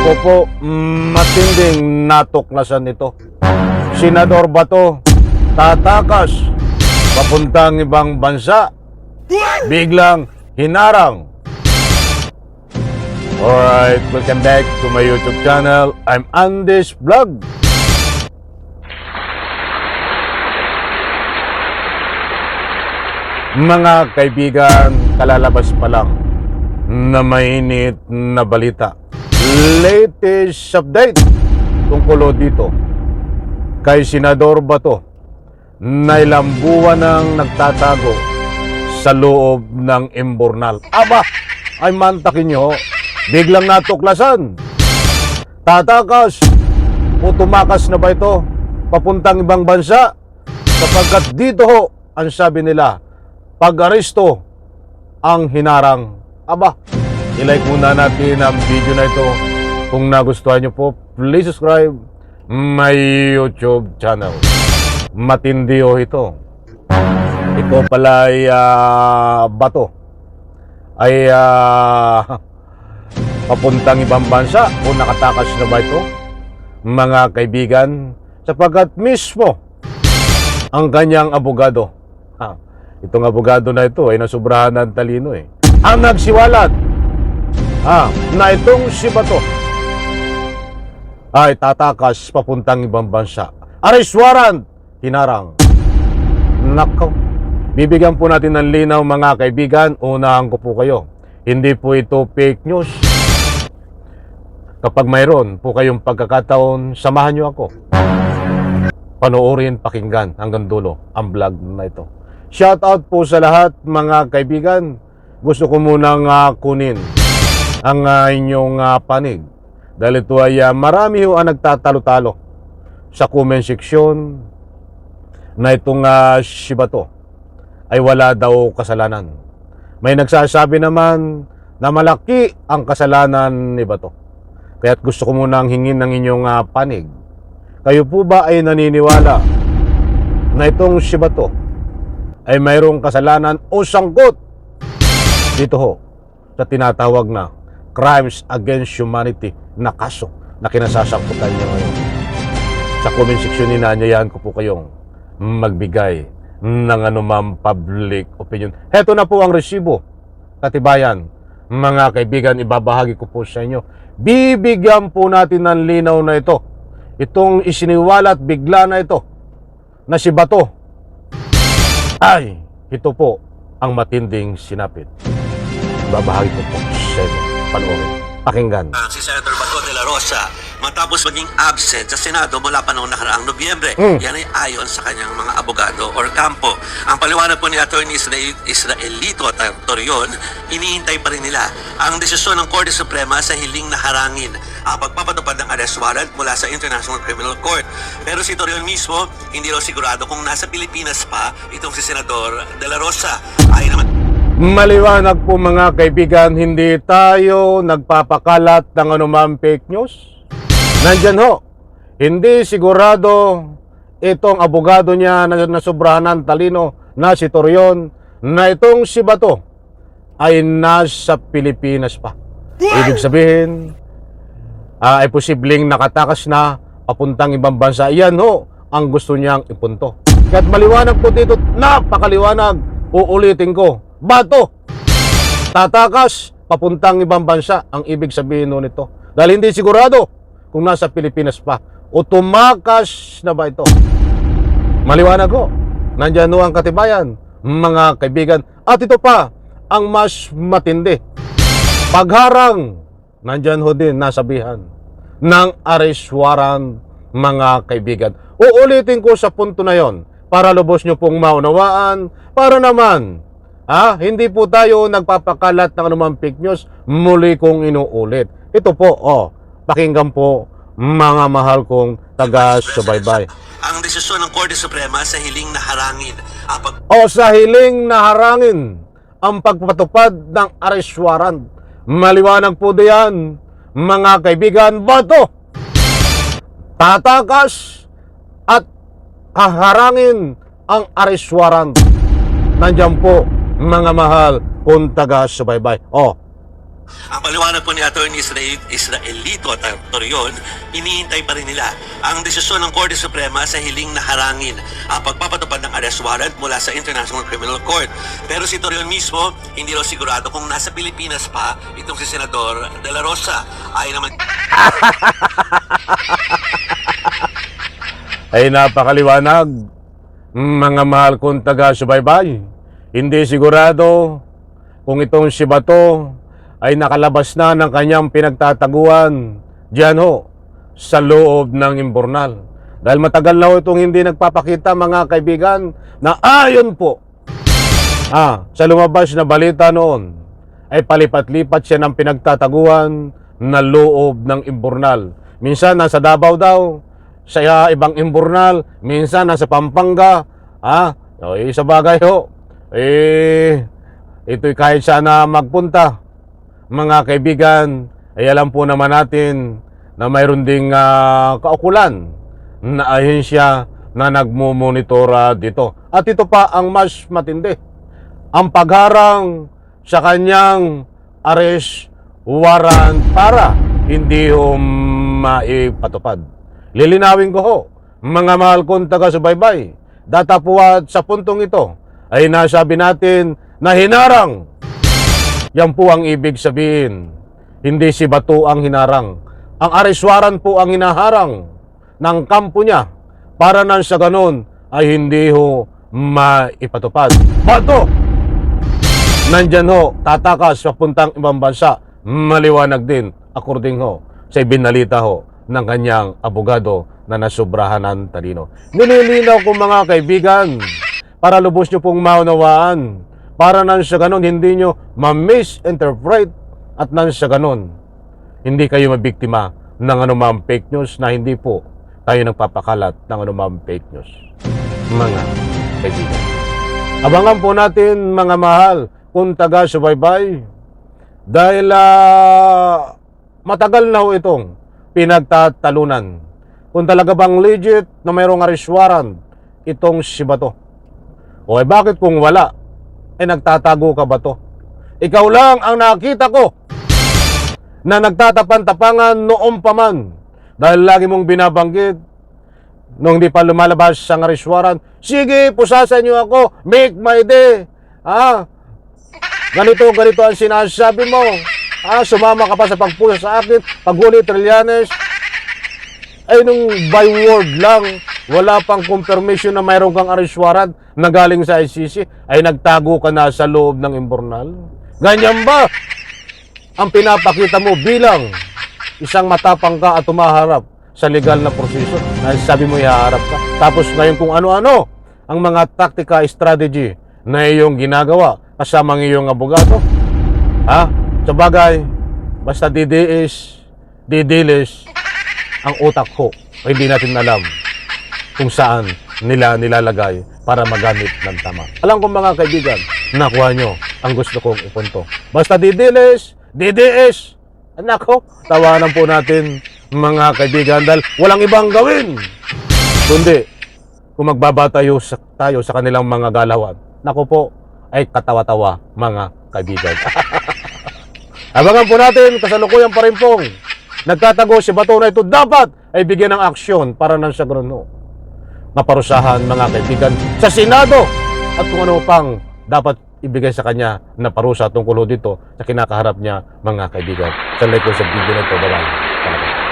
Ako po, matinding natuklasan ito. Senador Bato, tatakas, papuntang ibang bansa, biglang hinarang. Alright, welcome back to my YouTube channel. I'm Andes Vlog. Mga kaibigan, kalalabas pa lang na mainit na balita. Latest update tungkol dito kay Senador Bato na ilang buwan nang nagtatago sa loob ng imbornal. Aba, ay mantakin nyo, biglang natuklasan. Tatakas o tumakas na ba ito papuntang ibang bansa? Sapagkat dito ho, ang sabi nila, pag-aresto ang hinarang. Aba, ilike muna natin ang video na ito. Kung nagustuhan nyo po, please subscribe my YouTube channel. Matindi ho ito. Ito pala ay Bato ay papuntang ibang bansa o nakatakas na ba ito, mga kaibigan, sapagkat mismo ang kanyang abogado, itong abogado na ito ay nasubrahan ng talino ang nagsiwalat na itong si Bato ay tatakas papuntang ibang bansa. Arrest warrant, hinarang. Nako, bibigyan po natin ng linaw, mga kaibigan. Unahan ko po kayo, hindi po ito fake news. Kapag mayroon po kayong pagkakataon, samahan nyo ako. Panoorin, pakinggan hanggang dulo ang vlog na ito. Shout out po sa lahat, mga kaibigan. Gusto ko munang kunin ang inyong panig. Dahil ito ay marami ho ang nagtatalo-talo sa comment section na itong si Bato ay wala daw kasalanan. May nagsasabi naman na malaki ang kasalanan ni Bato. Kaya't gusto ko munang hingin ng inyong panig. Kayo po ba ay naniniwala na itong si Bato ay mayroong kasalanan o sangkot dito ho sa tinatawag na crimes against humanity na kaso na kinasasangkutan niyo ngayon? Sa comment section, ninanyayahan ko po kayong magbigay ng anumang public opinion. Heto na po ang resibo, katibayan, mga kaibigan, ibabahagi ko po sa inyo. Bibigyan po natin ng linaw na ito, itong isiniwalat bigla na ito na si Bato ay ito po ang matinding sinapit. Babahagi ko po sa inyo. Panoorin, pakinggan. Si Senator Bato de la Rosa, matapos maging absent sa Senado mula pa noong nakaraang Nobyembre, yan ay ayon sa kanyang mga abogado or kampo. Ang paliwanag po ni Attorney Israelito Torion, iniintay pa rin nila ang desisyon ng Korte Suprema sa hiling na harangin ang pagpapatupad ng arrest warrant mula sa International Criminal Court. Pero si Torion mismo, hindi raw sigurado kung nasa Pilipinas pa itong si Senador de la Rosa. Ay naman Maliwanag po, mga kaibigan, hindi tayo nagpapakalat ng anumang fake news. Nandyan ho, hindi sigurado itong abogado niya na nasubrahan ng talino na si Torion na itong si Bato ay nasa Pilipinas pa. Ibig sabihin, ay posibleng nakatakas na papuntang ibang bansa. Yan ho ang gusto niyang ipunto. Kaya't maliwanag po dito, napakaliwanag, uulitin ko. Bato, tatakas papuntang ibang bansa ang ibig sabihin nito. Dahil hindi sigurado kung nasa Pilipinas pa o tumakas na ba ito. Maliwanag ko, nandyan ho ang katibayan, mga kaibigan. At ito pa ang mas matindi, pagharang, nandyan ho din nasabihan ng arrest warrant, mga kaibigan. Uulitin ko sa punto na yon para lubos nyo pong maunawaan, para naman hindi po tayo nagpapakalat ng anumang fake news. Muli kong inuulit. Ito po, pakinggan po, mga mahal kong taga-subaybay. ang desisyon ng Korte Suprema sa hiling na harangin sa hiling na harangin ang pagpatupad ng arrest warrant. Maliwanag po diyan, mga kaibigan. Bato, tatakas at haharangin ang arrest warrant. Nandiyan po, mga mahal kong taga-subaybay. Ang paliwanag po ni Atty. Israelito at Torion, iniintay pa rin nila ang desisyon ng Korte Suprema sa hiling na harangin ang pagpapatupad ng arrest warrant mula sa International Criminal Court. Pero si Torion mismo, hindi raw sigurado kung nasa Pilipinas pa itong si Senador De La Rosa. Ay naman Ay napakaliwanag, mga mahal kong taga-subaybay. Hindi sigurado kung itong si Bato ay nakalabas na ng kanyang pinagtataguan diyan ho sa loob ng imburnal. Dahil matagal na ho itong hindi nagpapakita, mga kaibigan, na ayon po sa lumabas na balita noon ay palipat-lipat siya ng pinagtataguan na loob ng imburnal. Minsan nasa Davao daw, sa ibang imburnal, minsan nasa Pampanga. Sa bagay ho, ito'y kahit sana magpunta, mga kaibigan, ay alam po naman natin na mayroon ding kaukulan na ahensya na nagmumonitora dito. At ito pa ang mas matindi, ang pagharang sa kanyang arrest warrant para hindi ho maipatupad. Lilinawin ko ho, mga mahal kong taga-subaybay, datapuat sa puntong ito ay nasabi natin na hinarang. Yan po ang ibig sabihin. Hindi si Bato ang hinarang. Ang arrest warrant po ang hinaharang ng kampo niya para nang sa ganun ay hindi ho maipatupad. Bato! Nandyan ho, tatakas papuntang ibang bansa. Maliwanag din, according ho sa ibinalita ho ng kanyang abogado na nasubrahan ng talino. Nililinaw ko, mga kaibigan, para lubos nyo pong maunawaan, para nang sa ganun hindi nyo ma-misinterpret at nang sa ganun hindi kayo mabiktima ng anumang fake news na hindi po tayo nagpapakalat ng anumang fake news, mga kaibigan. Abangan po natin, mga mahal kung taga-subaybay, dahil matagal na ho itong pinagtatalunan kung talaga bang legit na mayroong arrest warrant itong si Bato. O bakit kung wala, nagtatago ka ba to? Ikaw lang ang nakita ko na nagtatapan-tapangan noong paman. Dahil lagi mong binabanggit nung di pa lumalabas ang arrest warrant, sige, pusasan niyo ako, make my day. Ganito ang sinasabi mo. Sumama ka pa sa pagpusa sa akin, paghuli Trillanes. Ay nung by word lang, wala pang confirmation na mayroon kang arrest warrant na galing sa ICC, ay nagtago ka na sa loob ng imburnal. Ganyan ba ang pinapakita mo bilang isang matapang ka at tumaharap sa legal na proseso? Sabi mo ihaharap ka. Tapos ngayon kung ano-ano ang mga taktika, strategy na iyong ginagawa kasama ng iyong abogado. Sa bagay, basta didilis ang utak ko, hindi natin alam kung saan nila nilalagay para magamit ng tama. Alam ko, mga kaibigan, nakuha nyo ang gusto kong ipunto. Basta DDS, nako, tawanan po natin, mga kaibigan, dahil walang ibang gawin kundi kung magbabatayo tayo sa kanilang mga galawan. Nako po, ay katawa-tawa, mga kaibigan. Abangan po natin, kasalukuyan pa rin pong nagtatago si Bato na ito, dapat ay bigyan ng aksyon para nang sa ganun maparusahan, mga kaibigan, sa Senado at kung ano pang dapat ibigay sa kanya na parusa tungkol dito sa kinakaharap niya, mga kaibigan. Sa like ko sa video na ito. Bye-bye.